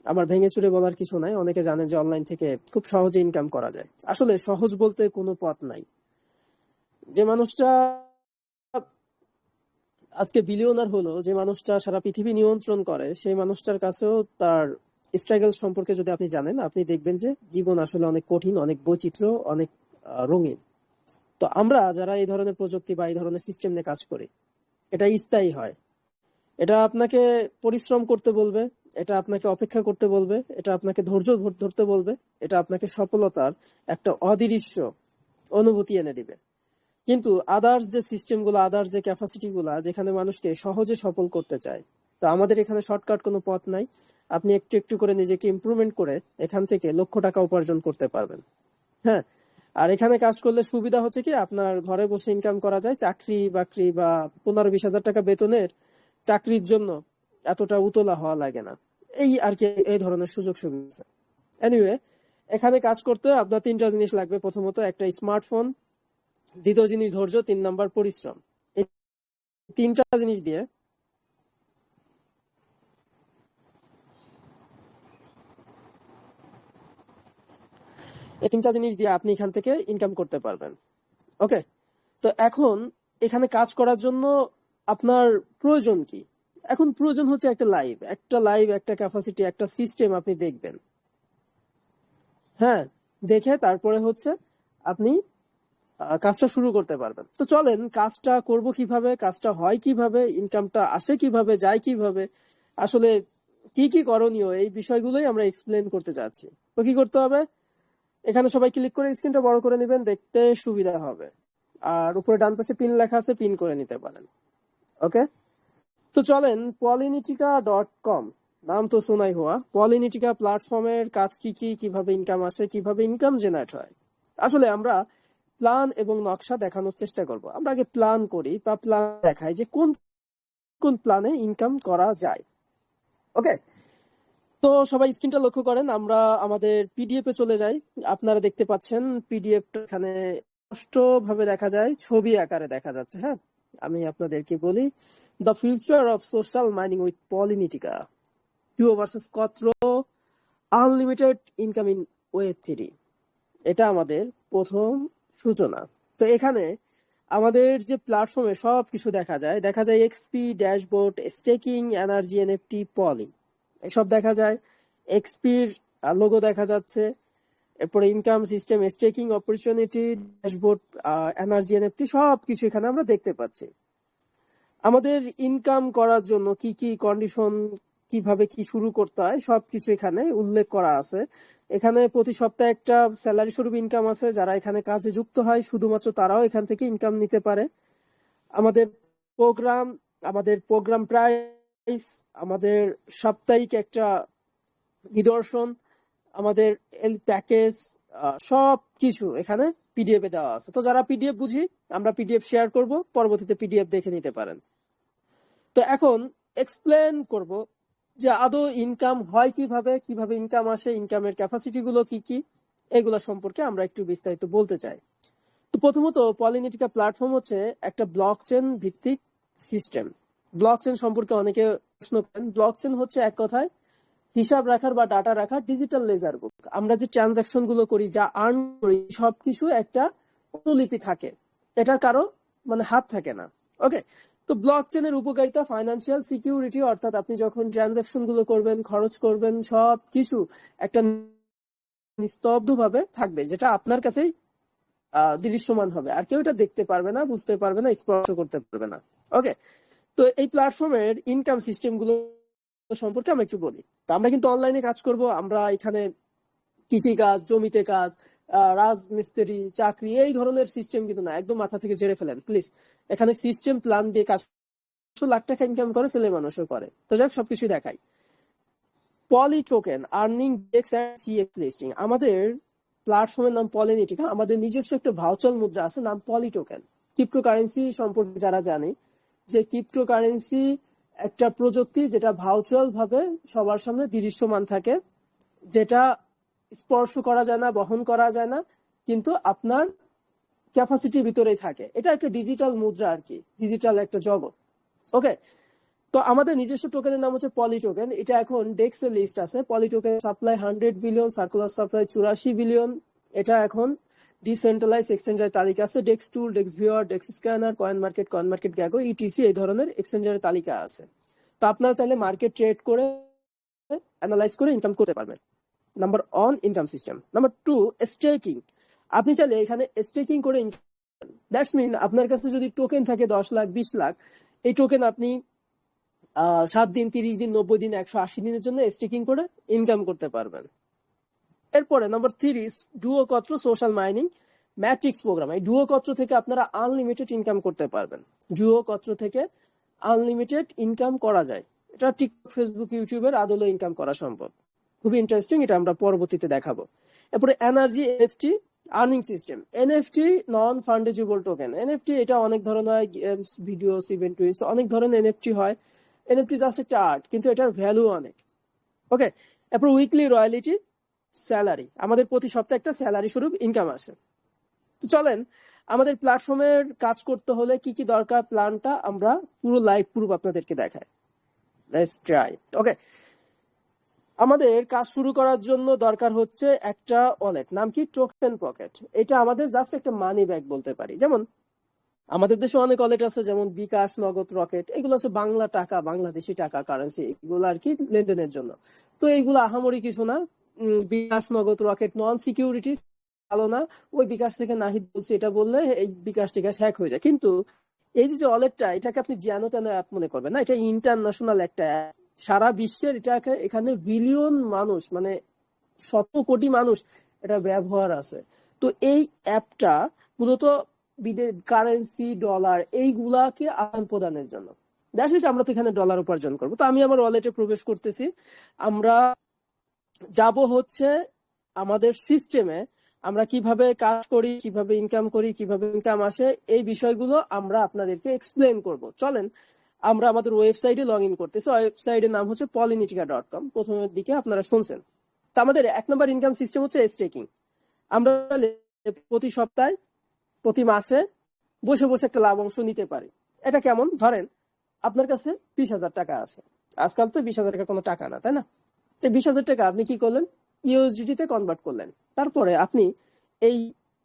আমার ভেঙে চুরে বলার কিছু নাই। অনেকে জানেন যে অনলাইন থেকে খুব সহজে ইনকাম করা যায়। আসলে সহজ বলতে কোনো পথ নাই। যে মানুষটা আজকে বিলিয়নার হলো, যে মানুষটা সারা পৃথিবী নিয়ন্ত্রণ করে, সেই মানুষটার কাছেও তার স্ট্রাগল সম্পর্কে যদি আপনি জানেন, আপনি দেখবেন যে জীবন আসলে অনেক কঠিন, অনেক বৈচিত্র্য, অনেক রঙিন। তো আমরা যারা এই ধরনের প্রযুক্তি বা এই ধরনের সিস্টেম নিয়ে কাজ করি, এটা স্থায়ী হয়। এটা আপনাকে পরিশ্রম করতে বলবে, এটা আপনাকে অপেক্ষা করতে বলবে, এটা আপনাকে ধৈর্য ধরতে বলবে, এটা আপনাকে সফলতার একটা অদৃশ্য অনুভূতি এনে দিবে। কিন্তু আদার্স যে সিস্টেমগুলো, আদার্স যে ক্যাপাসিটিগুলো, যেখানে মানুষকে সহজে সফল করতে চায়, তো আমাদের এখানে শর্টকাট কোনো পথ নাই। আপনি একটু একটু করে নিজেকে ইমপ্রুভমেন্ট করে এখান থেকে লক্ষ টাকা উপার্জন করতে পারবেন। হ্যাঁ, আর এখানে কাজ করলে সুবিধা হচ্ছে কি, আপনার ঘরে বসে ইনকাম করা যায়। চাকরি বাকরি বা 15-20 হাজার টাকা বেতনের চাকরির জন্য এতটা উতলা হওয়া লাগে না। এই আর কি, এই ধরনের সুযোগ সুবিধা। এনিওয়ে, এখানে কাজ করতে আপনার 3টা জিনিস লাগবে। প্রথমত একটা স্মার্টফোন, দ্বিতীয় জিনিস ধৈর্য, 3 নাম্বার পরিশ্রম। এই 3টা জিনিস দিয়ে আপনি এখান থেকে ইনকাম করতে পারবেন। ওকে, তো এখন এখানে কাজ করার জন্য আপনার প্রয়োজন কি? এখন প্রয়োজন হচ্ছে একটা ক্যাপাসিটি, একটা সিস্টেম আপনি দেখবেন। হ্যাঁ, দেখে তারপরে হচ্ছে আপনি কাজটা শুরু করতে পারবেন। তো চলেন কাজটা করব কিভাবে, কাজটা হয় কিভাবে, ইনকামটা আসে কিভাবে, যায় কিভাবে, আসলে কি কি করণীয়, এই বিষয়গুলোই আমরা এক্সপ্লেন করতে যাচ্ছি। তো কি করতে হবে, এখানে সবাই ক্লিক করে স্ক্রিনটা বড় করে নেবেন, দেখতে সুবিধা হবে। আর উপরে ডান পাশে পিন লেখা আছে, পিন করে নিতে পারেন। ওকে, তো চলেন পলিনিটিকা.com, নাম তো শোনাই হওয়া। পলিনিটিকা প্ল্যাটফর্মের কাজ কি কি, কিভাবে ইনকাম আসে, কিভাবে ইনকাম জেনারেট হয়। আসলে আমরা প্ল্যান এবং নকশা দেখানোর চেষ্টা করব। আমরা আগে প্ল্যান করি বা প্ল্যান দেখাই যে কোন কোন প্ল্যানে ইনকাম করা যায়। ওকে, তো সবাই স্ক্রিনটা লক্ষ্য করেন, আমরা আমাদের পিডিএফ এ চলে যাই। আপনারা দেখতে পাচ্ছেন পিডিএফটা এখানে স্পষ্ট ভাবে দেখা যায়, ছবি আকারে দেখা যাচ্ছে। হ্যাঁ, আমি আপনাদেরকে বলি, the future of social mining with পলিনিটিকা, ডিও ভার্সেস কত্র, আনলিমিটেড ইনকাম ইন ওয়েব 3। এটা আমাদের প্রথম সূচনা। তো এখানে আমাদের যে প্ল্যাটফর্মে সবকিছু দেখা যায় XP, dashboard, staking, energy, NFT, poly, এসব দেখা যায়। এক্সপির লোগো দেখা যাচ্ছে, এরপরে income system, staking opportunity, dashboard, energy, NFT, সবকিছু এখানে আমরা দেখতে পাচ্ছি। আমাদের ইনকাম করার জন্য কি কি কন্ডিশন, কিভাবে কি শুরু করতে হয়, সবকিছু এখানে উল্লেখ করা আছে। এখানে প্রতি সপ্তাহে একটা স্যালারি স্বরূপ ইনকাম আছে। যারা এখানে কাজে যুক্ত হয় শুধুমাত্র তারাও এখান থেকে ইনকাম নিতে পারে। আমাদের প্রোগ্রাম, আমাদের প্রোগ্রাম প্রাইস, আমাদের সাপ্তাহিক একটা নিদর্শন, আমাদের প্যাকেজ, সব কিছু এখানে পিডিএফ এ দেওয়া আছে। তো যারা পিডিএফ বুঝি, আমরা পিডিএফ শেয়ার করব, পরবর্তীতে পিডিএফ দেখে নিতে পারেন। তো এখন এক্সপ্লেন করব যে আদৌ ইনকাম হয় কিভাবে, কিভাবে ইনকাম আসে, ইনকামের ক্যাপাসিটি গুলো কি কি, এগুলো সম্পর্কে আমরা একটু বিস্তারিত বলতে চাই। তো প্রথমত পলিনিটিকা প্ল্যাটফর্ম হচ্ছে একটা ব্লকচেন ভিত্তিক সিস্টেম। ব্লকচেন সম্পর্কে অনেকে প্রশ্ন করেন। ব্লকচেন হচ্ছে এক কথায় হিসাব রাখার বা ডাটা রাখার ডিজিটাল লেজার বুক। আমরা যে ট্রানজাকশন গুলো করি, যা আর্ন করি, সবকিছু একটা অনুলিপি থাকে, এটার কারো মানে হাত থাকে না। ওকে, তো ব্লক চেনের উপকারিতা ফাইন্যান্সিয়াল সিকিউরিটি, অর্থাৎ আপনি যখন ট্রানজাকশন গুলো করবেন, খরচ করবেন, সব কিছু একটা নিস্তব্ধ ভাবে থাকবে, যেটা আপনার কাছেই দৃশ্যমান হবে, আর কেউ এটা দেখতে পারবে না, বুঝতে পারবে না, স্পর্শ করতে পারবে না। ওকে, তো এই প্ল্যাটফর্মের ইনকাম সিস্টেম গুলো সম্পর্কে আমরা একটু বলি। তো আমরা কিন্তু অনলাইনে কাজ করব। আমরা এখানে কৃষি কাজ, জমিতে কাজ, রাজমিস্ত্রি, চাকরি, এই ধরনের সিস্টেম কিন্তু না, একদম মাথা থেকে ঝেড়ে ফেলেন প্লিজ। এখানে সিস্টেম প্ল্যান দিয়ে কাজ, 100 লাখ টাকা ইনকাম করে ছেলে মানুষও করে। তো যাক, সবকিছু দেখাই। Poly token earning DEX and CEX listing. আমাদের প্ল্যাটফর্মের নাম পলিনিটিকা। আমাদের নিজস্ব একটা ভাউচাল মুদ্রা আছে, নাম পলি টোকেন। ক্রিপ্টোকারেন্সি সম্পর্কে যারা জানে, যে ক্রিপ্টোকারেন্সি একটা প্রযুক্তি যেটা ভাউচুয়াল ভাবে সবার সামনে দৃশ্যমান থাকে, যেটা স্পর্শ করা যায় না, বহন করা যায় না, কিন্তু আপনার ক্যাপাসিটির ভিতরেই থাকে। এটা একটা ডিজিটাল মুদ্রা আর কি, ডিজিটাল একটা জগৎ। ওকে, তো আমাদের নিজস্ব টোকেনের নাম হচ্ছে পলি টোকেন। এটা এখন ডেক্স এর লিস্ট আছে। Poly token supply 100 billion, circular supply 84 billion. এটা এখন ডিসেন্ট্রালাইজ এক্সচেঞ্জের তালিকা আছে। DEX tool, DEX viewer, DEX screener, coin market gecko, ETC এই ধরনের এক্সচেঞ্জের তালিকা আছে। তো আপনারা চাইলে মার্কেট ট্রেড করে অ্যানালাইজ করে ইনকাম করতে পারবেন। Number 1 income system. Number 2 staking. আপনি চাইলে এখানে স্টেকিং করে দ্যাটস মিন আপনার কাছে যদি টোকেন থাকে 10 লাখ 20 লাখ, এই টোকেন আপনি 7 দিন, 30 দিন, 90 দিন, 180 দিনের জন্য স্টেকিং করে ইনকাম করতে পারবেন। এরপরে নাম্বার 3 ডুও কত্র সোশ্যাল মাইনিং ম্যাট্রিক্স প্রোগ্রাম। এই ডুও কত্র থেকে আপনারা আনলিমিটেড ইনকাম করতে পারবেন। ডুও কত্র থেকে আনলিমিটেড ইনকাম করা যায়। এটা টিকটক, ফেসবুক, ইউটিউবের আদলে ইনকাম করা সম্ভব। খুবই ইন্টারেস্টিং, এটা আমরা পরবর্তীতে দেখাবো। এরপরে energy NFT earning system. NFT non fungible token. NFT এটা অনেক ধরনের হয়, গেমস, ভিডিওস, ইভেন্ট, অনেক ধরনের এনএফটি হয়। এনএফটি জাস্ট একটা আর্ট, কিন্তু এটার ভ্যালু অনেক। ওকে, এরপর উইকলি রয়্যালিটি স্যালারি। আমাদের প্রতি সপ্তাহে একটা স্যালারি স্বরূপ ইনকাম আসে। তো চলেন আমাদের প্ল্যাটফর্মের কাজ করতে হলে কি কি দরকার, প্ল্যানটা আমরা পুরো লাইভ প্রুফ আপনাদেরকে দেখাই। Let's try. ওকে, আমাদের কাজ শুরু করার জন্য দরকার হচ্ছে একটা ওয়ালেট, নাম কি টোকেন পকেট। এটা আমাদের জাস্ট একটা মানি ব্যাগ বলতে পারি। যেমন আমাদের দেশে অনেক ওয়ালেট আছে, যেমন বিকাশ, নগদ, রকেট। এগুলো আছে বাংলা টাকা, বাংলাদেশি টাকা, কারেন্সি, এগুলো আর কি লেনদেনের জন্য। তো এইগুলো আহামরি কিছু না। বিকাশ, নগদ, রকেট নন সিকিউরিটি, ভালো না। ওই বিকাশ থেকে নাহিদ বলছে এটা বললে এই বিকাশ টিকাশ হ্যাক হয়ে যায়। কিন্তু এই যে ওয়ালেটটা, এটাকে আপনি জ্যানো তেন অ্যাপ মনে করবেন না। এটা ইন্টারন্যাশনাল একটা অ্যাপ। সারা বিশ্বের এটাকে এখানে বিলিয়ন মানুষ, মানে 100 কোটি মানুষ এটা ব্যবহার আছে। তো এই অ্যাপটা মূলত বিদেশ কারেন্সি, ডলার এইগুলাকে আদান প্রদানের জন্য। আমরা তো এখানে ডলার উপার্জন করবো। তো আমি আমার ওয়ালেটে প্রবেশ করতেছি। আমরা যাব হচ্ছে আমাদের সিস্টেমে, আমরা কিভাবে কাজ করি, কিভাবে ইনকাম করি, কিভাবে ইনকাম আসে, এই বিষয়গুলো আমরা আপনাদেরকে এক্সপ্লেন করব। চলেন আমরা আমাদের ওয়েবসাইটে লগ ইন করতেছি। ওয়েবসাইটের নাম হচ্ছে polynitica.com। প্রথমের দিকে আপনারা শুনছেন। তো আমাদের 1 নম্বর ইনকাম সিস্টেম হচ্ছে স্টেকিং। আমরা প্রতি সপ্তাহে, প্রতি মাসে বসে বসে একটা লাভ অংশ নিতে পারি। এটা কেমন? ধরেন আপনার কাছে 20,000 টাকা আছে। আজকাল তো 20,000 টাকা কোনো টাকা না, তাই না? তো 20,000 টাকা আপনি কি করলেন? ইউএসডিটি তে কনভার্ট করলেন। তারপরে আপনি এই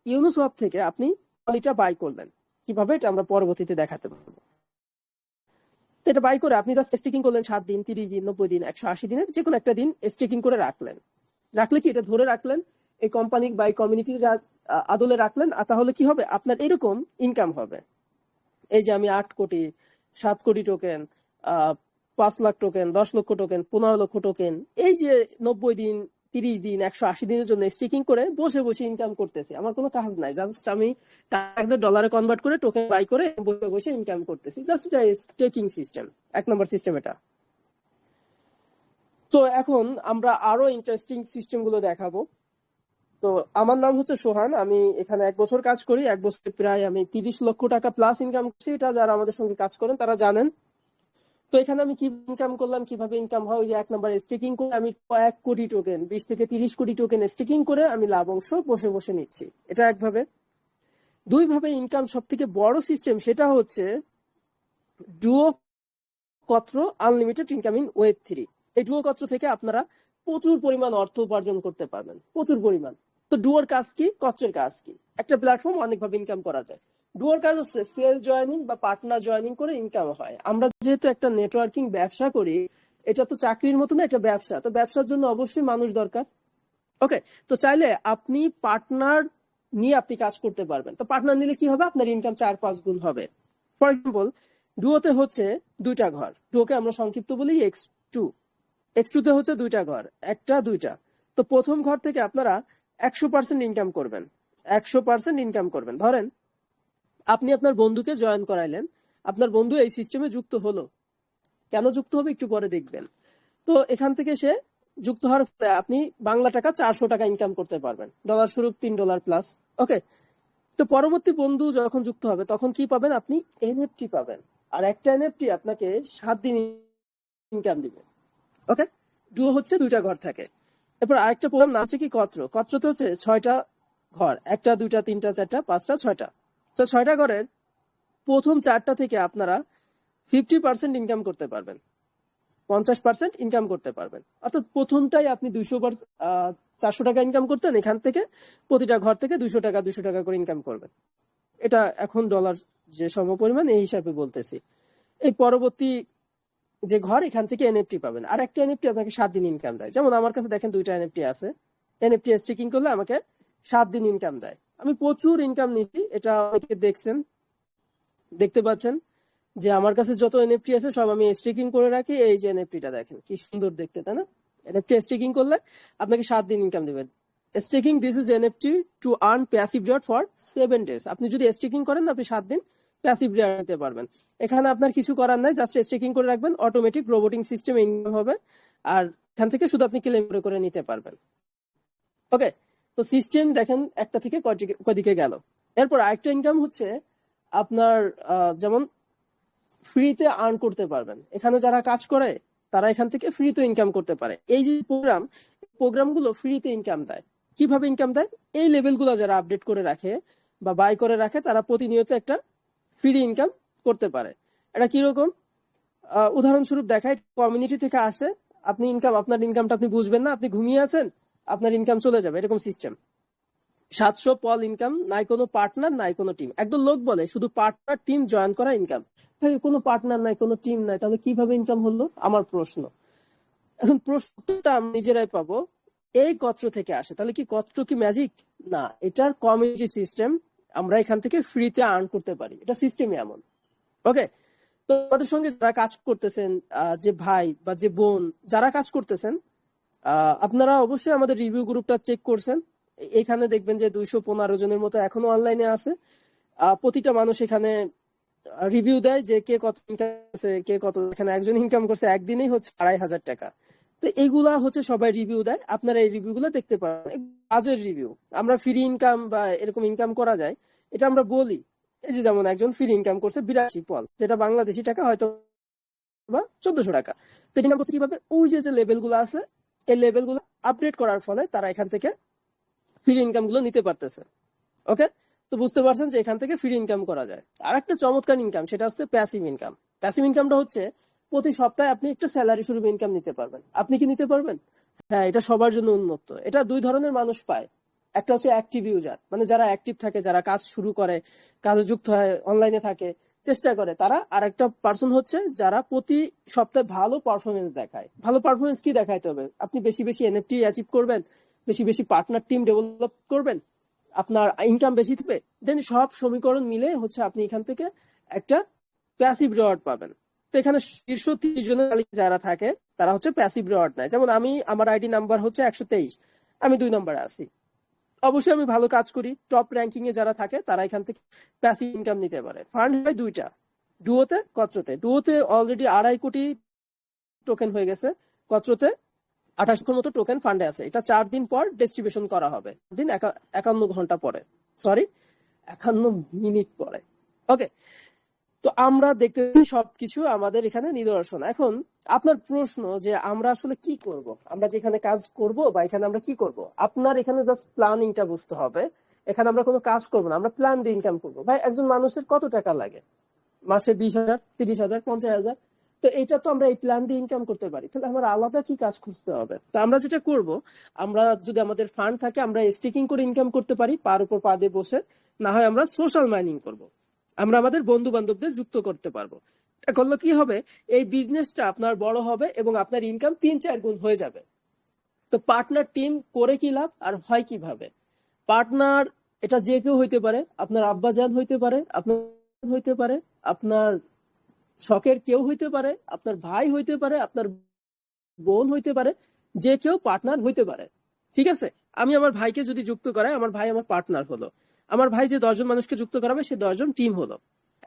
ইউনিসওয়াপ থেকে আপনি পলিটা বাই করলেন। কিভাবে, এটা আমরা পরবর্তীতে দেখাতে পারবো। তো এটা বাই করে আপনি জাস্ট স্টেকিং করলেন 7 দিন, 30 দিন, 90 দিন, 180 দিনের যে কোনো একটা দিন স্টেকিং করে রাখলেন। রাখলে কি এটা ধরে রাখলেন, এই কোম্পানি বা কমিউনিটির আদলে রাখলেন। আর তাহলে কি হবে, আপনার এরকম ইনকাম হবে। এই যে আমি 8 কোটি, 7 কোটি টোকেন, 5 লাখ টোকেন, 10 লক্ষ টোকেন, 15 লক্ষ টোকেন, এই যে 90 দিন, 30 দিন, 180 দিনের জন্য স্টেকিং করে বসে বসে ইনকাম করতেছি। আমার কোনো কাজ নাই, জাস্ট আমি টাকা ডলারে কনভার্ট করে টোকেন বাই করে বসে বসে ইনকাম করতেছি। জাস্ট এটা স্টেকিং সিস্টেম, 1 নম্বর সিস্টেম এটা। তো এখন আমরা আরো ইন্টারেস্টিং সিস্টেম গুলো দেখাবো। তো আমার নাম হচ্ছে সোহান, আমি এখানে 1 বছর কাজ করি। 1 বছরে প্রায় আমি 30 লক্ষ টাকা প্লাস ইনকাম করছি। এটা যারা আমাদের সঙ্গে কাজ করেন তারা জানেন। তো এখানে আমি কি ইনকাম করলাম, কিভাবে ইনকাম হয়, ওই যে 1 নম্বর স্টেকিং করে আমি 1 কোটি টোকেন, 20 থেকে 30 কোটি টোকেন স্টেকিং করে আমি লাভ অংশ বসে বসে নিচ্ছি। এটা একভাবে। 2 ভাবে ইনকাম সব থেকে বড় সিস্টেম, সেটা হচ্ছে ডুও কত্র আনলিমিটেড ইনকাম ইন ওয়েব 3। এই ডুও কত্র থেকে আপনারা প্রচুর পরিমাণ অর্থ উপার্জন করতে পারবেন, প্রচুর পরিমাণ। তো ডুয়োর কাজ কি, কত্রের কাজ কি? একটা প্ল্যাটফর্ম অনেকভাবে ইনকাম করা যায়। ডুয়োর কাজ হচ্ছে সেল জয়নিং বা পার্টনার জয়নিং করে ইনকাম হয়। আমরা যেহেতু একটা নেটওয়ার্কিং ব্যবসা করি, এটা তো চাকরির মতো না, এটা ব্যবসা। তো ব্যবসার জন্য অবশ্যই মানুষ দরকার। ওকে, তো চাইলে আপনি পার্টনার নিয়ে আপনি কাজ করতে পারবেন। তো পার্টনার নিলে কি হবে, আপনার ইনকাম 4-5 গুণ হবে। ফর এক্সাম্পল, ডুয়োতে হচ্ছে 2টা ঘর। ডুয়োকে আমরা সংক্ষিপ্ত বলি X2। X2 তে হচ্ছে 2টা ঘর, 1টা 2টা। তো প্রথম ঘর থেকে আপনারা 100% ইনকাম করবেন। 100% ইনকাম করবেন। ধরেন আপনি আপনার বন্ধুকে জয়েন করাইলেন, আপনার বন্ধু এই সিস্টেমে যুক্ত হলো। কেন যুক্ত হবে একটু পরে দেখবেন। তো এখান থেকে সে যুক্ত হওয়ার ফলে আপনি বাংলা টাকা 400 টাকা ইনকাম করতে পারবেন, ডলার স্বরূপ $3 প্লাস। ওকে, তো পরবর্তী বন্ধু যখন যুক্ত হবে তখন কি পাবেন, আপনি এনএফটি পাবেন। আর একটা এনএফটি আপনাকে 7 দিন ইনকাম দিবে। ওকে, ডুও হচ্ছে 2টা ঘর থাকে। এরপর আরেকটা প্রোগ্রাম নাম হচ্ছে কি কত্র। কত্রতে হচ্ছে 6টা ঘর, 1টা 2টা 3টা 4টা 5টা 6টা। তো 6টা ঘরের প্রথম 4টা থেকে আপনারা 50% ইনকাম করতে পারবেন, 50% ইনকাম করতে পারবেন। অর্থাৎ প্রথমটাই আপনি 400 টাকা ইনকাম করতেন, এখান থেকে প্রতিটা ঘর থেকে 200 টাকা করে ইনকাম করবেন। এটা এখন ডলার যে সমপরিমাণ এই হিসাবে বলতেছি। এই পরবর্তী যে ঘর, এখান থেকে এনএফটি পাবেন। আর একটা এনএফটি আপনাকে 7 দিন ইনকাম দেয়। যেমন আমার কাছে দেখেন 2টা এনএফটি আছে, এনএফটি স্টেকিং করলে আমাকে 7 দিন ইনকাম দেয়। আমি প্রচুর ইনকাম নিচ্ছি, এটা অনেকে দেখতে পাচ্ছেন যে আমার কাছে যত এনএফটি আছে সব আমি স্টেকিং করে রাখি। এই যে এনএফটিটা দেখেন কি সুন্দর দেখতে, তাই না? এনএফটি স্টেকিং করলে আপনাকে 7 দিন ইনকাম দেবে। Staking this is NFT to earn passive reward for 7 days। আপনি যদি স্টেকিং করেন আপনি 7 দিন প্যাসিভ রিওয়ার্ড নিতে পারবেন। এখানে আপনার কিছু করার নাই, জাস্ট স্টেকিং করে রাখবেন, অটোমেটিক রোবোটিং সিস্টেম ইনকাম হবে, আর এখান থেকে শুধু আপনি ক্লেম করে নিতে পারবেন। ওকে, তো সিস্টেম দেখেন একটা থেকে কদিকে গেল। এরপর আরেকটা ইনকাম হচ্ছে আপনার যেমন ফ্রিতে আর্ন করতে পারবেন। এখানে যারা কাজ করে তারা এখান থেকে ফ্রিতে ইনকাম করতে পারে। এই যে প্রোগ্রামগুলো ফ্রিতে ইনকাম দেয়। কিভাবে ইনকাম দেয়? এই লেভেলগুলো যারা আপডেট করে রাখে বা বাই করে রাখে তারা প্রতিনিয়ত একটা ফ্রি ইনকাম করতে পারে। এটা কিরকম? উদাহরণস্বরূপ দেখায়, কমিউনিটি থেকে আসে, আপনি আপনার ইনকামটা আপনি বুঝবেন না, আপনি ঘুমিয়ে আছেন, আপনার ইনকাম চলে যাবে, এরকম সিস্টেম। 700 পল ইনকাম, নাই কোনো পার্টনার নাই কোনো টিম। একদম লোক বলে শুধু পার্টনার টিম জয়েন করা ইনকাম। ভাই কোনো পার্টনার নাই কোনো টিম নাই, তাহলে কিভাবে ইনকাম হলো? আমার প্রশ্ন। এখন প্রশ্নটা আমি নিজেরাই পাবো, এই কত্র থেকে আসে। তাহলে কি কত্র কি ম্যাজিক? না, এটার কমিউনিটি সিস্টেম। আমরা এখান থেকে ফ্রিতে আর্ন করতে পারি, এটা সিস্টেমই এমন। ওকে, তো আমাদের সঙ্গে যারা কাজ করতেছেন, যে ভাই বা যে বোন যারা কাজ করতেছেন, আপনারা অবশ্যই আমাদের রিভিউ গ্রুপটা চেক করছেন। এখানে দেখবেন যে 215 জনের মতো এখনো অনলাইনে আছে। প্রতিটা মানুষ এখানে রিভিউ দেয় যে কে কত ইনকাম করছে, কে কত। এখানে একজন ইনকাম করছে একদিনেই হচ্ছে 2,500 টাকা। তো এইগুলা হচ্ছে সবাই রিভিউ দেয়, আপনারা এই রিভিউ গুলো দেখতে পারেন। কাজের রিভিউ, আমরা ফ্রি ইনকাম বা এরকম ইনকাম করা যায় এটা আমরা বলি। এই যে যেমন একজন ফ্রি ইনকাম করছে 82 পল, যেটা বাংলাদেশি টাকা হয়তো বা 1400 টাকা। তো ইনকাম করছে কিভাবে? ওই যে লেভেল গুলো আছে, এই লেভেল গুলো আপডেট করার ফলে তারা এখান থেকে ফ্রি ইনকাম গুলো নিতে পারতেছে। ওকে, তো বুঝতে পারছেন যে এখান থেকে ফ্রি ইনকাম করা যায়। আর একটা চমৎকার ইনকাম, সেটা হচ্ছে প্যাসিভ ইনকাম। প্যাসিভ ইনকামটা হচ্ছে প্রতি সপ্তাহে আপনি একটা স্যালারি স্বরূপ ইনকাম নিতে পারবেন। আপনি কি নিতে পারবেন? হ্যাঁ, এটা সবার জন্য উন্মুক্ত। এটা 2 ধরনের মানুষ পায়। একটা হচ্ছে অ্যাক্টিভ ইউজার, মানে যারা অ্যাক্টিভ থাকে, যারা কাজ শুরু করে, কাজে যুক্ত হয়, অনলাইনে থাকে, চেষ্টা করে তারা। আর একটা পার্সন হচ্ছে যারা প্রতি সপ্তাহে ভালো পারফরমেন্স দেখায়। ভালো পারফরমেন্স কি দেখাইতে হবে? আপনি বেশি বেশি এনএফটি অ্যাচিভ করবেন, বেশি বেশি পার্টনার টিম ডেভেলপ করবেন, আপনার ইনকাম বেশি থাকবে, দেন সব সমীকরণ মিলে হচ্ছে আপনি এখান থেকে একটা প্যাসিভ রিওয়ার্ড পাবেন। তো এখানে শীর্ষ 30 জনের তালিকা যারা থাকে তারা হচ্ছে প্যাসিভ রিওয়ার্ড নেয়। যেমন আমার আইডি নাম্বার হচ্ছে 123, আমি 2 নম্বরে আছি। অবশ্যই আমি ভালো কাজ করি, টপ র্যাঙ্কিং এ যারা থাকে তারা এখান থেকে প্যাসিভ ইনকাম নিতে পারে। ফান্ড হয় 2টা, ডুয়োতে কত্রতে। ডুয়োতে অলরেডি 2.5 কোটি টোকেন হয়ে গেছে, কত্রতে 28 মতো টোকেন ফান্ডে আছে। এটা 4 দিন পর ডিস্ট্রিবিউশন করা হবে, 51 ঘন্টা পরে, সরি 51 মিনিট পরে। ওকে, তো আমরা দেখতে সবকিছু আমাদের এখানে নিদর্শন। এখন আপনার প্রশ্ন যে আমরা আসলে কি করব, আমরা যেখানে কাজ করব বা এখানে আমরা কি করব। আপনার এখানে জাস্ট প্ল্যানিংটা বুঝতে হবে। এখানে আমরা কোনো কাজ করবো না, আমরা প্ল্যান দিয়ে ইনকাম করবো। ভাই একজন মানুষের কত টাকা লাগে? মাসে 20,000, 30,000, 50,000। তো এটা তো আমরা এই প্ল্যান দিয়ে ইনকাম করতে পারি। তাহলে আমার আলাদা কি কাজ খুঁজতে হবে? তো আমরা যেটা করব, আমরা যদি আমাদের ফান্ড থাকে আমরা স্টেকিং করে ইনকাম করতে পারি, পার উপর পা দিয়ে বসে। না হয় আমরা সোশ্যাল মাইনিং করব, আমরা আমাদের বন্ধু বান্ধবদের যুক্ত করতে পারবো। এটা করলে কি হবে? এই বিজনেসটা আপনার বড় হবে এবং আপনার ইনকাম 3-4 গুণ হয়ে যাবে। তো পার্টনার টিম করে কি লাভ আর হয় কিভাবে? পার্টনার এটা যে কেউ হইতে পারে, আপনার আব্বাজান হইতে পারে, আপনার হইতে পারে, আপনার শখের কেউ হইতে পারে, আপনার ভাই হইতে পারে, আপনার বোন হইতে পারে, যে কেউ পার্টনার হইতে পারে। ঠিক আছে, আমি আমার ভাইকে যদি যুক্ত করাই, আমার ভাই আমার পার্টনার হলো। আমার ভাই যে 10 জন মানুষকে যুক্ত করাবে সে 10 জন টিম হলো।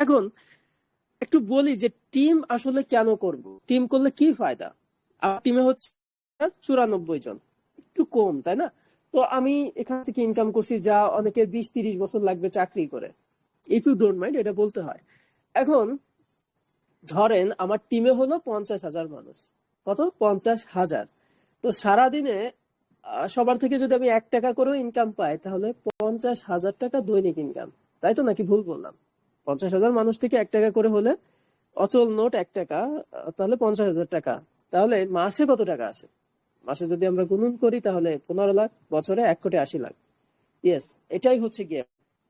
এখন একটু বলি যে টিম আসলে কেন করব, টিম করলে কি ফায়দা। আমার টিমে হচ্ছে 94 জন, একটু কম তাই না? তো আমি এখান থেকে ইনকাম করছি যা অনেকের 20-30 বছর লাগবে চাকরি করে, ইফ ইউ ডোন্ট মাইন্ড এটা বলতে হয়। এখন ধরেন আমার টিমে হলো 50,000 মানুষ। কত? 50,000। তো সারাদিনে সবার থেকে যদি আমি 1 টাকা করেও ইনকাম পাই, তাহলে 50,000 টাকা দৈনিক ইনকাম। তাই তো নাকি ভুল বললাম? 50,000 মানুষ থেকে 1 টাকা করে হলে অচল নোট 1 টাকা, তাহলে 50,000 টাকা। তাহলে মাসে কত টাকা আসে? মাসে যদি আমরা গুণন করি তাহলে 15 লাখ, বছরে 1,80,00,000। ইয়েস, এটাই হচ্ছে গিয়ে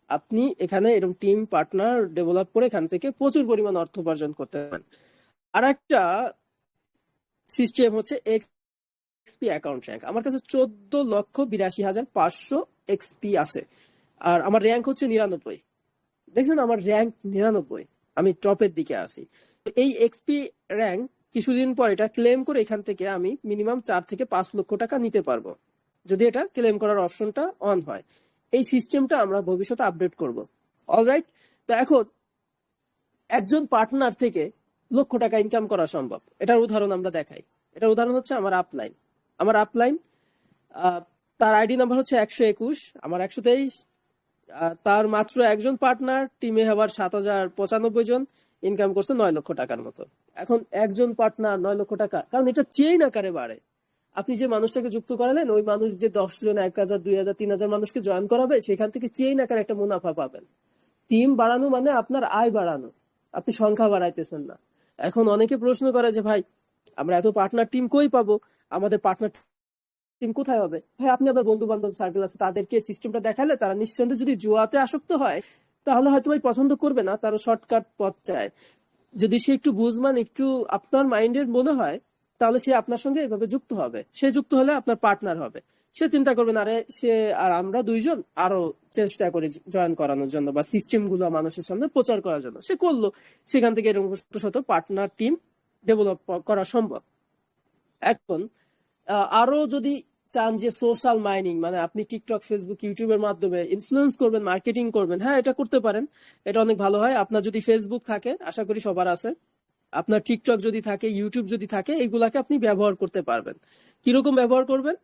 আপনি এখানে এরকম টিম পার্টনার ডেভেলপ করে এখান থেকে প্রচুর পরিমাণ অর্থ উপার্জন করতে পারেন। আর একটা সিস্টেম হচ্ছে এক্সপি অ্যাকাউন্ট র্যাঙ্ক। আমার কাছে 14,82,500 এক্সপি আছে, আর আমার র্যাঙ্ক হচ্ছে 99। দেখছেন আমার র্যাঙ্ক 99, আমি টপের দিকে আছি। এই এক্সপি র্যাঙ্ক কিছুদিন পর এটা ক্লেম করে এখান থেকে আমি মিনিমাম 4 থেকে 5 লক্ষ টাকা নিতে পারবো, যদি এটা ক্লেম করার অপশনটা অন হয়। এই সিস্টেমটা আমরা ভবিষ্যতে আপডেট করব। অলরাইট, তো এখন একজন পার্টনার থেকে লক্ষ টাকা ইনকাম করা সম্ভব। এটার উদাহরণ আমরা দেখাই। এটার উদাহরণ হচ্ছে আমার আপলাইন। আমার আপলাইন, তার আইডি নাম্বার হচ্ছে 121, আমার 123। তার মাত্র একজন পার্টনার, টিমে আবার 7,095 জন, ইনকাম করছে 9 লক্ষ টাকার মতো। এখন একজন পার্টনার 9 লক্ষ টাকা, কারণ এটা চেইন আকারে বাড়ে। আপনি যে মানুষটাকে যুক্ত করালেন, ওই মানুষ যে 10 জন, 1,000, 2,000, 3,000 মানুষকে জয়েন করাবে, সেখান থেকে চেইন আকারে একটা মুনাফা পাবেন। টিম বাড়ানো মানে আপনার আয় বাড়ানো, আপনি সংখ্যা বাড়াইতেছেন না। এখন অনেকে প্রশ্ন করে যে ভাই, আমরা এত পার্টনার টিম কই পাবো, আমাদের পার্টনার টিম কোথায় হবে? ভাই, আপনি আপনার বন্ধু বান্ধব সার্কেল আছে, তাদেরকে সিস্টেমটা দেখালে তারা নিঃসন্দেহে যদি জুয়াতে আসক্ত হয় তাহলে হয়তো ভাই পছন্দ করবে না, তারা শর্টকাট পথ চায়। যদি সে একটু বুঝমান, একটু আপনার মাইন্ডের মনে হয়, তাহলে সে আপনার সঙ্গে এভাবে যুক্ত হবে। সে যুক্ত হলে আপনার পার্টনার হবে। সে চিন্তা করবেন, আরে সে আর আমরা দুইজন আরো চেষ্টা করি জয়েন করানোর জন্য বা সিস্টেম গুলো মানুষের সামনে প্রচার করার জন্য। সে করলো, সেখান থেকে এরকম শত শত পার্টনার টিম ডেভেলপ করা সম্ভব। এখন আরো যদি চান যে সোশ্যাল মাইনিং, মানে আপনি টিকটক, ফেসবুক, ইউটিউবের মাধ্যমে ইনফ্লুয়েন্স করবেন, মার্কেটিং করবেন, হ্যাঁ এটা করতে পারেন। এটা অনেক ভালো হয়। আপনার যদি ফেসবুক থাকে, আশা করি সবার আছে, আপনার টিকটক যদি থাকে, ইউটিউব যদি থাকে, এইগুলাকে আপনি ব্যবহার করতে পারবেন। কিরকম ব্যবহার করবেন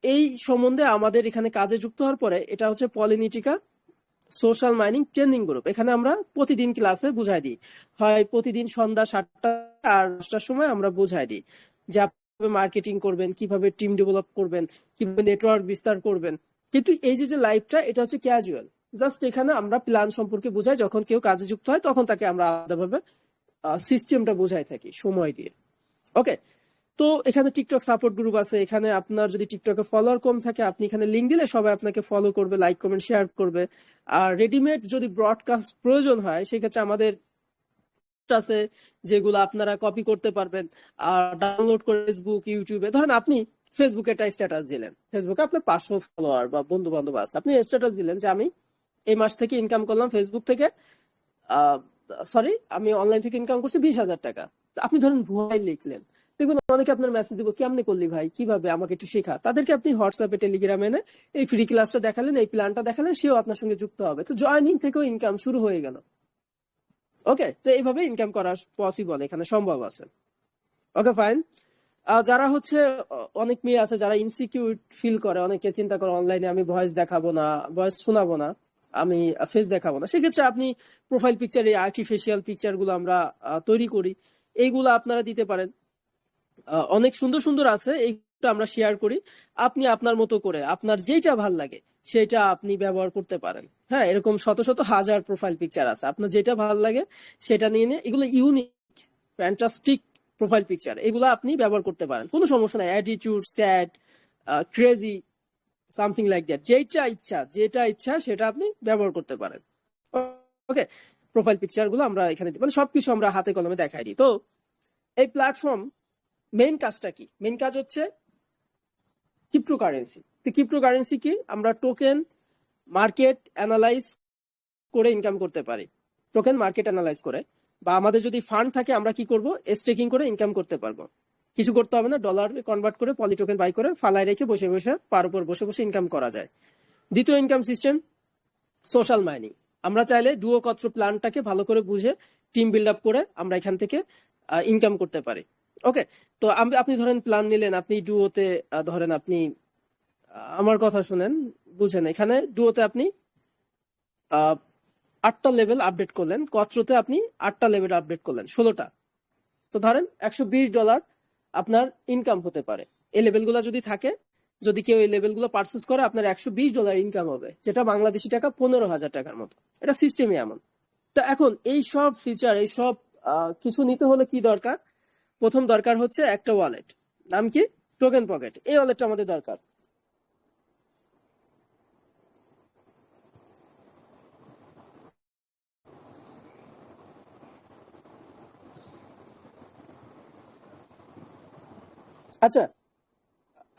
এই সম্বন্ধে আমাদের এখানে কাজে যুক্ত হওয়ার পরে, এটা হচ্ছে পলিনিটিকা সোশ্যাল মাইনিং ট্রেনিং গ্রুপ। এখানে আমরা প্রতিদিন ক্লাসে বুঝাই দিই, হয় প্রতিদিন সন্ধ্যা 7টা আর 10টার সময় আমরা বুঝাই দিই যে আপনি মার্কেটিং করবেন, কিভাবে টিম ডেভেলপ করবেন, কিভাবে নেটওয়ার্ক বিস্তার করবেন। কিন্তু এই যে যে লাইভটা, এটা হচ্ছে ক্যাজুয়াল, জাস্ট এখানে আমরা প্ল্যান সম্পর্কে বুঝাই। যখন কেউ কাজে যুক্ত হয় তখন তাকে আমরা আলাদাভাবে সিস্টেমটা বোঝাই থাকি সময় দিয়ে। ওকে, তো এখানে টিকটক সাপোর্ট গ্রুপ আছে। এখানে আপনার যদি টিকটকে ফলোয়ার কম থাকে, আপনি এখানে লিঙ্ক দিলে সবাই আপনাকে ফলো করবে, লাইক, কমেন্ট, শেয়ার করবে। আর রেডিমেড যদি ব্রডকাস্ট প্রয়োজন হয়, সেক্ষেত্রে আমাদের আছে যেগুলো আপনারা কপি করতে পারবেন আর ডাউনলোড করে ফেসবুক, ইউটিউবে। ধরেন আপনি ফেসবুকে একটা স্ট্যাটাস দিলেন, ফেসবুকে আপনার 500 ফলোয়ার বা বন্ধু বান্ধব আছে, আপনি স্ট্যাটাস দিলেন যে আমি এই মাস থেকে ইনকাম করলাম ফেসবুক থেকে, সরি, আমি অনলাইন থেকে ইনকাম করছি 20,000 টাকা। আপনি ধরেন ভুয়াই লিখলেন, দেখবেন অনেকে আপনার মেসেজ দিব, কেমনে করলি ভাই, কিভাবে, আমাকে একটু শেখা। তাদেরকে আপনি হোয়াটসঅ্যাপে, টেলিগ্রামে এনে এই ফ্রি ক্লাসটা দেখালেন, এই প্ল্যানটা দেখালেন, সেও আপনার সঙ্গে যুক্ত হবে। তো জয়নিং থেকেও ইনকাম শুরু হয়ে গেল। ওকে, তো এইভাবে ইনকাম করা পসিবল, এখানে সম্ভব আছে। ওকে, ফাইন। যারা হচ্ছে অনেক মেয়ে আছে যারা ইনসিকিউর ফিল করে, অনেকে চিন্তা করে অনলাইনে আমি ভয়েস দেখাবো না, ভয়েস শোনাবো না, আমি ফেস দেখাবো না, সেক্ষেত্রে আপনি প্রোফাইল পিকচার, এই আর্টিফিশিয়াল পিকচার গুলো আমরা তৈরি করি, এইগুলো আপনারা দিতে পারেন। অনেক সুন্দর সুন্দর আছে, এইগুলো আমরা শেয়ার করি। আপনি আপনার মতো করে আপনার যেটা ভাল লাগে সেটা আপনি ব্যবহার করতে পারেন। হ্যাঁ, এরকম শত শত হাজার প্রোফাইল পিকচার আছে, আপনার যেটা ভাল লাগে সেটা নিয়ে নিয়ে, এগুলো ইউনিক, ফ্যান্টাস্টিক প্রোফাইল পিকচার, এগুলো আপনি ব্যবহার করতে পারেন, কোনো সমস্যা নাই। Attitude, sad, crazy, something like that, যেটা ইচ্ছা সেটা আপনি ব্যবহার করতে পারেন। ওকে, প্রোফাইল পিকচার গুলো আমরা এখানে মানে সবকিছু আমরা হাতে কলমে দেখাই দিই। তো এই প্ল্যাটফর্ম মেইন কাজটা কি? মেইন কাজ হচ্ছে ক্রিপ্টোকারেন্সি। তো ক্রিপ্টোকারেন্সি কি? আমরা টোকেন মার্কেট অ্যানালাইজ করে ইনকাম করতে পারি। টোকেন মার্কেট অ্যানালাইজ করে, বা আমাদের যদি ফান্ড থাকে আমরা কি করব, স্টেকিং করে ইনকাম করতে পারবো। কিছু করতে হবে না, ডলার কনভার্ট করে পলি টোকেন বাই করে ফালায় রেখে বসে বসে পার উপর বসে বসে ইনকাম করা যায়। দ্বিতীয় ইনকাম সিস্টেম সোশ্যাল মাইনিং। আমরা চাইলে ডুও কত্র প্ল্যানটাকে ভালো করে বুঝে টিম বিল্ড আপ করে আমরা এখান থেকে ইনকাম করতে পারি। ওকে, তো আপনি ধরেন প্ল্যান নিলেন, আপনি ডুওতে ধরেন আপনি আমার কথা শুনেন, বুঝেন, এখানে ডুওতে আপনি 8টা লেভেল আপডেট করলেন, কত্রতে আপনি 8টা লেভেল আপডেট করলেন, 16টা। তো ধরেন $120 আপনার ইনকাম হতে পারে। এই লেভেলগুলো যদি থাকে, যদি কেউ এই লেভেলগুলো পারচেস করে, আপনার $120 ইনকাম হবে, যেটা বাংলাদেশি টাকা 15,000 টাকার মতো। এটা সিস্টেমই এমন। তো এখন এই সব ফিচার, এই সব কিছু নিতে হলে কি দরকার? প্রথম দরকার হচ্ছে একটা ওয়ালেট, নাম কি? Token pocket. এই ওয়ালেটটা আমাদের দরকার। আচ্ছা,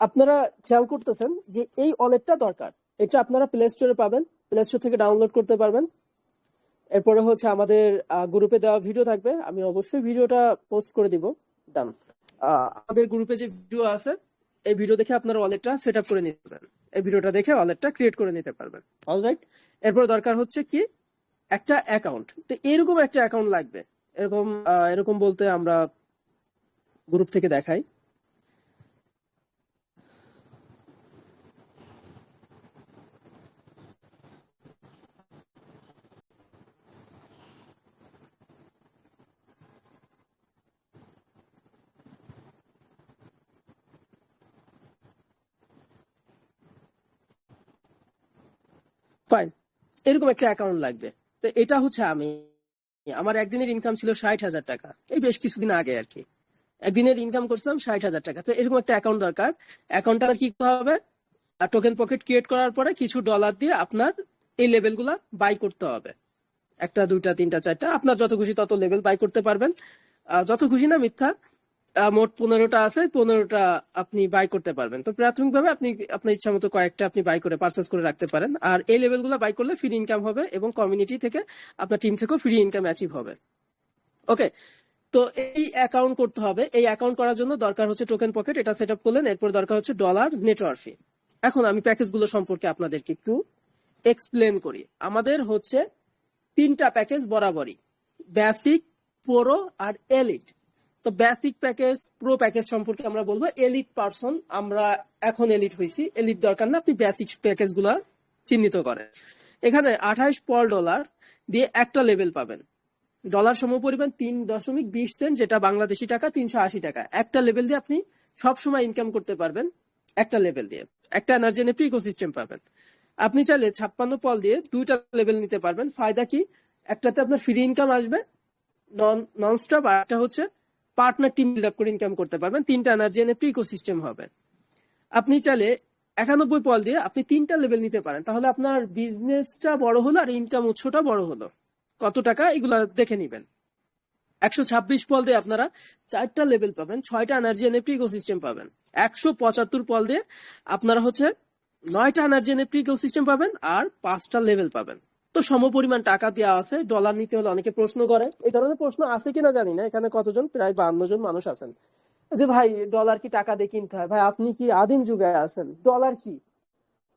আপনারা খেয়াল করতেছেন যে এই ওয়ালেটটা দরকার। এটা আপনারা প্লে স্টোরে পাবেন, প্লে স্টোর থেকে ডাউনলোড করতে পারবেন। এরপরে হচ্ছে আমাদের গ্রুপে দেওয়া ভিডিও থাকবে, আমি অবশ্যই ভিডিওটা পোস্ট করে দিব। ডান। আমাদের গ্রুপে যে ভিডিও আছে, এই ভিডিও দেখে আপনারা ওয়ালেটটা সেট আপ করে নিতে পারবেন। এই ভিডিওটা দেখে ওয়ালেটটা ক্রিয়েট করে নিতে পারবেন। অলরাইট। এরপর দরকার হচ্ছে কি? একটা অ্যাকাউন্ট। তো এরকম একটা অ্যাকাউন্ট লাগবে। এরকম বলতে আমরা গ্রুপ থেকে দেখাই। ফাইন, এরকম একটা অ্যাকাউন্ট লাগবে। তো এটা হচ্ছে আমার একদিনের ইনকাম ছিল 60,000 টাকা, এই বেশ কিছুদিন আগে আর কি। একদিনের ইনকাম করছিলাম 60,000 টাকা। তো এরকম একটা অ্যাকাউন্ট দরকার। অ্যাকাউন্টটা কি করতে হবে? আর টোকেন পকেট ক্রিয়েট করার পরে কিছু ডলার দিয়ে আপনার এই লেভেলগুলা বাই করতে হবে। একটা, দুইটা, তিনটা, চারটা, আপনার যত খুশি তত লেভেল বাই করতে পারবেন। যত খুশি না, মিথ্যা। মোট 15টা আছে, 15টা আপনি বাই করতে পারবেন। তো প্রাথমিকভাবে আপনি আপনার ইচ্ছা মতো কয়েকটা আপনি বাই করে পারচেস করে রাখতে পারেন। আর এই লেভেলগুলো বাই করলে ফ্রি ইনকাম হবে এবং কমিউনিটি থেকে, আপনার টিম থেকেও ফ্রি ইনকাম অ্যাচিভ হবে। ওকে। তো এই অ্যাকাউন্ট করতে হবে। এই অ্যাকাউন্ট করার জন্য দরকার হচ্ছে টোকেন পকেট, এটা সেট আপ করলেন। এরপর দরকার হচ্ছে ডলার নেটওয়ার্ক ফি। এখন আমি প্যাকেজগুলো সম্পর্কে আপনাদেরকে একটু এক্সপ্লেন করি। আমাদের হচ্ছে 3টা প্যাকেজ বরাবরই, বেসিক, প্রো আর এলিট। তো বেসিক প্যাকেজ, প্রো প্যাকেজ সম্পর্কে আমরা বলবো। এলিট পারসন আমরা এখন এলিট হয়েছি, এলিট দরকার না, আপনি বেসিক প্যাকেজ গুলা চিহ্নিত করেন। এখানে $28 দিয়ে একটা লেভেল পাবেন। ডলার সমপরিমাণ 3.20 সেন্ট, যেটা বাংলাদেশি টাকা 380 টাকা। একটা লেভেল দিয়ে আপনি সবসময় ইনকাম করতে পারবেন। একটা লেভেল দিয়ে একটা এনার্জি এনএফটি ইকোসিস্টেম পাবেন। আপনি চাইলে 56 পল দিয়ে 2টা লেভেল নিতে পারবেন। ফায়দা কি? একটাতে আপনার ফ্রি ইনকাম আসবে নন স্টপ, আর একটা হচ্ছে পার্টনার টিম বিল্ড আপ করে ইনকাম করতে পারবেন। 3টা এনার্জি এনএফটি ইকোসিস্টেম হবে। আপনি চাইলে 91 পল দিয়ে আপনি 3টা লেভেল নিতে পারেন। তাহলে আপনার বিজনেসটা বড় হলো আর ইনকাম উৎসটা বড় হলো। কত টাকা এগুলা দেখে নিবেন। 126 পল দিয়ে আপনারা 4টা লেভেল পাবেন, 6টা এনার্জি এনএফটি ইকোসিস্টেম পাবেন। 175 পল দিয়ে আপনারা হচ্ছে 9টা এনার্জি এনএফটি ইকোসিস্টেম পাবেন আর 5টা লেভেল পাবেন। তো সমপরিমাণ টাকা দেওয়া আছে। ডলার নিতে হলে অনেকে প্রশ্ন করে, এই ধরনের প্রশ্ন আছে কিনা জানি না। এখানে কতজন? প্রায় 52 জন মানুষ আছেন যে ভাই ডলার কি টাকা দিয়ে কিনতে হয়? ভাই আপনি কি আদিম যুগে আছেন? ডলার কি,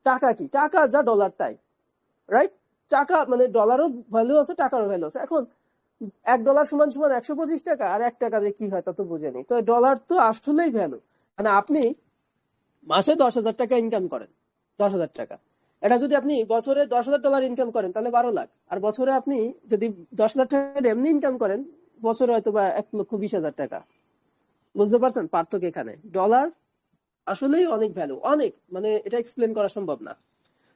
টাকা কি? টাকা যা ডলার তাই, রাইট? টাকা মানে ডলারও ভ্যালু আছে, টাকারও ভ্যালু আছে। এখন $1 সমান সমান 125 টাকা, আর 1 টাকা দিয়ে কি হয় তা তো বুঝেনি। তো ডলার তো আসলেই ভ্যালু। মানে আপনি মাসে 10,000 টাকা ইনকাম করেন, 10,000 টাকা। এটা যদি আপনি বছরে $10,000 ইনকাম করেন তাহলে 12 লাখ। আর বছরে আপনি যদি 10,000 টাকা এমনি ইনকাম করেন, বছরে হয়তো বা 1,20,000 টাকা। বুঝতে পারছেন পার্থক্য এখানে? ডলার আসলেই অনেক ভ্যালু, অনেক, মানে এটা এক্সপ্লেন করা সম্ভব না।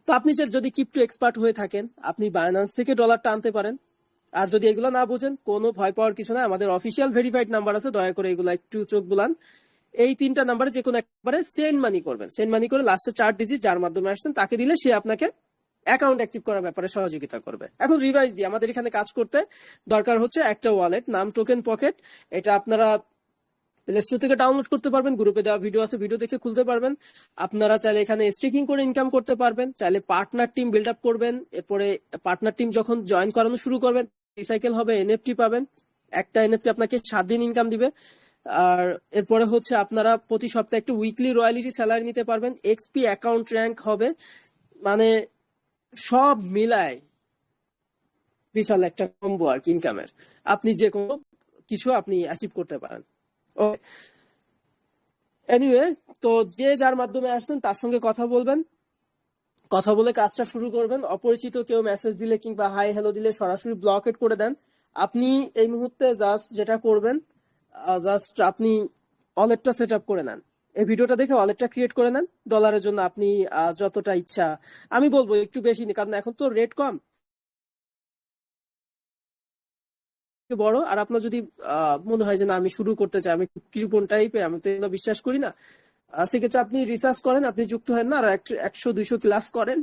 তো আপনি যদি ক্রিপ্টো এক্সপার্ট হয়ে থাকেন, আপনি বাইন্যান্স থেকে ডলারটা আনতে পারেন। আর যদি এগুলো না বোঝেন, কোনো ভয় পাওয়ার কিছু না, আমাদের অফিসিয়াল ভেরিফাইড নাম্বার আছে, দয়া করে এগুলো একটু চোখ বুলান। এই 3টা নাম্বারে যে কোনো একবারে সেন্ড মানি করবেন। সেন্ড মানি করে লাস্টে 4 ডিজিট যার মাধ্যমে আসছেন তাকে দিলে সে আপনাকে অ্যাকাউন্ট অ্যাক্টিভ করার ব্যাপারে সহযোগিতা করবে। এখন রিভাইজ দিই, আমাদের এখানে কাজ করতে দরকার হচ্ছে একটা ওয়ালেট, নাম টোকেন পকেট। এটা আপনারা প্লে স্টোর থেকে ডাউনলোড করতে পারবেন, গ্রুপে দেওয়া ভিডিও আছে, ভিডিও দেখে খুলতে পারবেন। আপনারা চাইলে এখানে স্টেকিং করে ইনকাম করতে পারবেন, চাইলে পার্টনার টিম বিল্ড আপ করবেন। এরপরে পার্টনার টিম যখন জয়েন করানো শুরু করবেন, রিসাইকেল হবে, এনএফটি পাবেন। একটা এনএফটি আপনাকে 7 দিন ইনকাম দিবে। আর এরপরে হচ্ছে আপনারা প্রতি সপ্তাহে একটা উইকলি রয়্যালিটি স্যালারি নিতে পারবেন। এক্সপি অ্যাকাউন্ট র্যাঙ্ক হবে। মানে সব মিলায় বিশাল একটা কম্বো আর কি ইনকামের। আপনি যে কোনো কিছু আপনি অ্যাচিভ করতে পারেন। ওকে, এনিওয়ে, তো যে যার মাধ্যমে আসছেন তার সঙ্গে কথা বলবেন, কথা বলে কাজটা শুরু করবেন। অপরিচিত কেউ মেসেজ দিলে কিংবা হাই হ্যালো দিলে সরাসরি ব্লকেট করে দেন। আপনি এই মুহূর্তে জাস্ট যেটা করবেন, জাস্ট আপনি ওয়ালেটটা সেট আপ করে নেন। এই ভিডিওটা দেখে ওয়ালেটটা ক্রিয়েট করে নেন। ডলারের জন্য আপনি যতটা ইচ্ছা, আমি বলবো একটু বেশি, কারণ এখন তো রেট কম। বড়। আর আপনার যদি মনে হয় যে না আমি শুরু করতে চাই, আমি একটু কৃপণ টাইপের, আমি তো এগুলো বিশ্বাস করি না, সেক্ষেত্রে আপনি রিসার্চ করেন, আপনি যুক্ত হেন না, আর 100-200 ক্লাস করেন,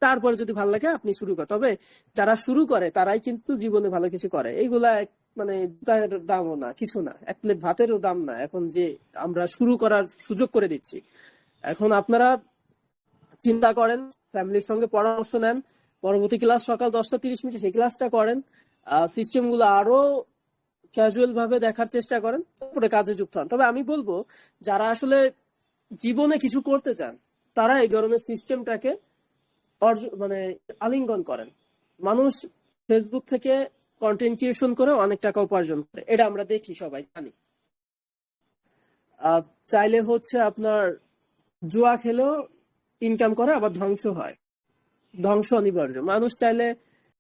তারপরে যদি ভালো লাগে আপনি শুরু করেন। তবে যারা শুরু করে তারাই কিন্তু জীবনে ভালো কিছু করে। এইগুলা মানে তার দামও না, কিছু না, এক প্লেট ভাতেরও দাম না এখন যে আমরা শুরু করার সুযোগ করে দিচ্ছি। এখন আপনারা চিন্তা করেন, ফ্যামিলির সঙ্গে পরামর্শ নেন, পরবর্তী ক্লাস সকাল 10টা 30 মিনিটে সেই ক্লাসটা করেন, সিস্টেম গুলো আরো ক্যাজুয়াল ভাবে দেখার চেষ্টা করেন, তারপরে কাজে যুক্ত হন। তবে আমি বলবো যারা আসলে জীবনে কিছু করতে চান তারা এই ধরনের সিস্টেমটাকে মানে আলিঙ্গন করেন। মানুষ ফেসবুক থেকে কন্টেন্ট ক্রিয়েশন করে অনেক টাকা উপার্জন করে, এটা আমরা দেখি, সবাই জানি। আহ, চাইলে হচ্ছে আপনার জুয়া খেলেও ইনকাম করে, আবার ধ্বংস হয়, ধ্বংস অনিবার্য। মানুষ চাইলে